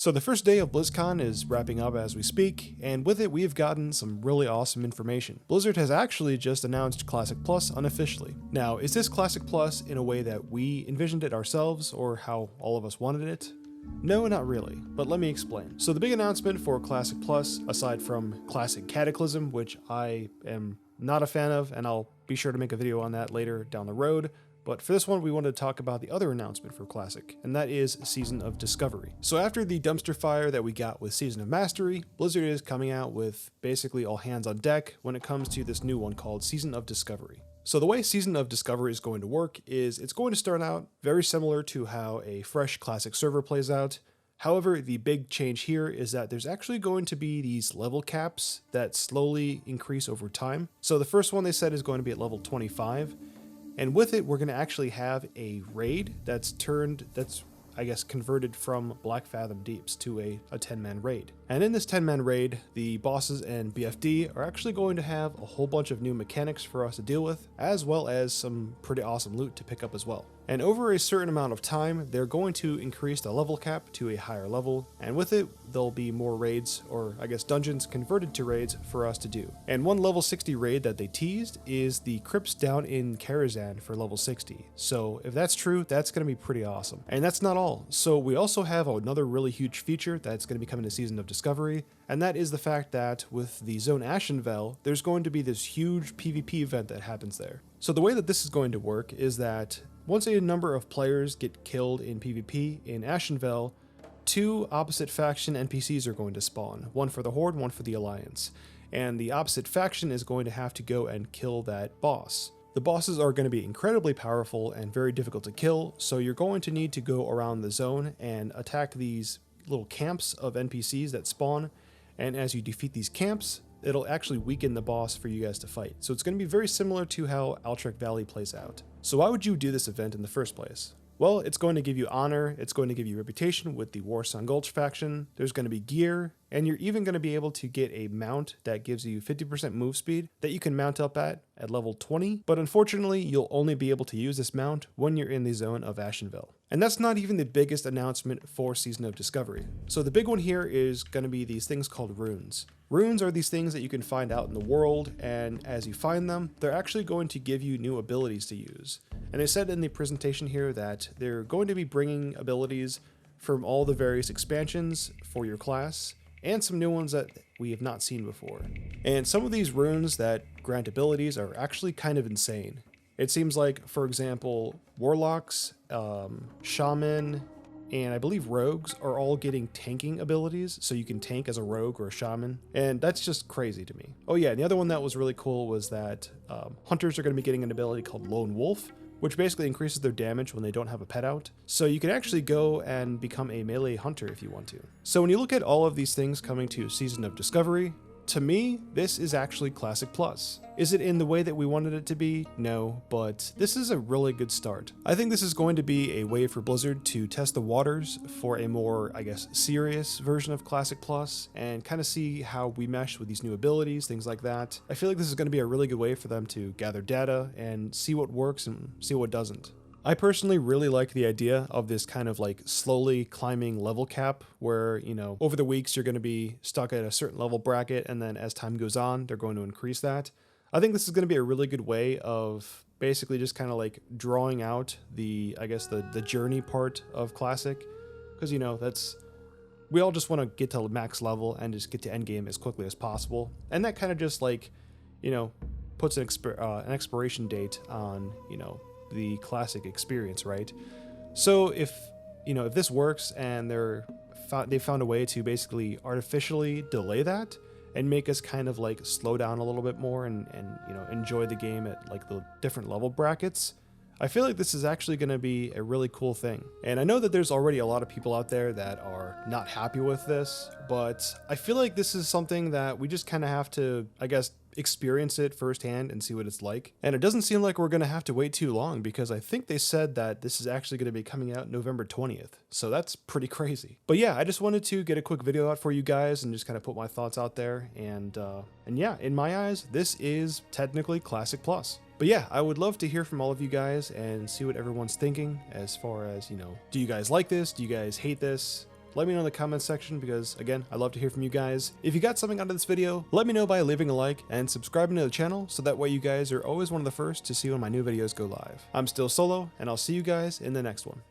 So the first day of BlizzCon is wrapping up as we speak, and with it we've gotten some really awesome information. Blizzard has actually just announced Classic Plus unofficially. Now, is this Classic Plus in a way that we envisioned it ourselves, or how all of us wanted it? No, not really, but let me explain. So the big announcement for Classic Plus, aside from Classic Cataclysm, which I am not a fan of, and I'll be sure to make a video on that later down the road, but for this one, we wanted to talk about the other announcement for Classic, and that is Season of Discovery. So after the dumpster fire that we got with Season of Mastery, Blizzard is coming out with basically all hands on deck when it comes to this new one called Season of Discovery. So the way Season of Discovery is going to work is it's going to start out very similar to how a fresh Classic server plays out. However, the big change here is that there's actually going to be these level caps that slowly increase over time. So the first one they said is going to be at level 25. And with it, we're going to actually have a raid that's I guess, converted from Black Fathom Deeps to a 10-man raid. And in this 10-man raid, the bosses and BFD are actually going to have a whole bunch of new mechanics for us to deal with, as well as some pretty awesome loot to pick up as well. And over a certain amount of time, they're going to increase the level cap to a higher level, and with it, there'll be more raids, or I guess dungeons converted to raids for us to do. And one level 60 raid that they teased is the crypts down in Karazhan for level 60. So if that's true, that's going to be pretty awesome. And that's not all. So we also have another really huge feature that's going to be coming to Season of Discovery, and that is the fact that with the Zone Ashenvale, there's going to be this huge PvP event that happens there. So the way that this is going to work is that once a number of players get killed in PvP in Ashenvale, two opposite faction NPCs are going to spawn, one for the Horde, one for the Alliance, and the opposite faction is going to have to go and kill that boss. The bosses are going to be incredibly powerful and very difficult to kill, so you're going to need to go around the zone and attack these little camps of NPCs that spawn, and as you defeat these camps, it'll actually weaken the boss for you guys to fight. So it's going to be very similar to how Alterac Valley plays out. So why would you do this event in the first place? Well, it's going to give you honor, it's going to give you reputation with the Warsong Gulch faction, there's going to be gear, and you're even going to be able to get a mount that gives you 50% move speed that you can mount up at level 20, but unfortunately, you'll only be able to use this mount when you're in the zone of Ashenvale. And that's not even the biggest announcement for Season of Discovery. So the big one here is going to be these things called runes. Runes are these things that you can find out in the world, and as you find them, they're actually going to give you new abilities to use. And I said in the presentation here that they're going to be bringing abilities from all the various expansions for your class, and some new ones that we have not seen before. And some of these runes that grant abilities are actually kind of insane. It seems like, for example, Warlocks, Shaman, and I believe Rogues are all getting tanking abilities, so you can tank as a Rogue or a Shaman, and that's just crazy to me. Oh yeah, and the other one that was really cool was that Hunters are going to be getting an ability called Lone Wolf, which basically increases their damage when they don't have a pet out. So you can actually go and become a melee hunter if you want to. So when you look at all of these things coming to Season of Discovery, to me, this is actually Classic Plus. Is it in the way that we wanted it to be? No, but this is a really good start. I think this is going to be a way for Blizzard to test the waters for a more, I guess, serious version of Classic Plus and kind of see how we mesh with these new abilities, things like that. I feel like this is going to be a really good way for them to gather data and see what works and see what doesn't. I personally really like the idea of this kind of like slowly climbing level cap where, you know, over the weeks you're going to be stuck at a certain level bracket, and then as time goes on, they're going to increase that. I think this is going to be a really good way of basically just kind of like drawing out the, I guess, the journey part of Classic, because, you know, we all just want to get to max level and just get to endgame as quickly as possible. And that kind of just like, you know, puts an expiration date on, you know, the Classic experience, right? So if this works and they found a way to basically artificially delay that and make us kind of like slow down a little bit more and you know, enjoy the game at like the different level brackets, I feel like this is actually going to be a really cool thing. And I know that there's already a lot of people out there that are not happy with this, but I feel like this is something that we just kind of have to, I guess, experience it firsthand and see what it's like. And it doesn't seem like we're going to have to wait too long, because I think they said that this is actually going to be coming out November 20th. So that's pretty crazy. But yeah, I just wanted to get a quick video out for you guys and just kind of put my thoughts out there. And yeah, in my eyes, this is technically Classic Plus. But yeah, I would love to hear from all of you guys and see what everyone's thinking as far as, you know, do you guys like this? Do you guys hate this? let me know in the comments section because, again, I love to hear from you guys. If you got something out of this video, let me know by leaving a like and subscribing to the channel so that way you guys are always one of the first to see when my new videos go live. I'm still Solo, and I'll see you guys in the next one.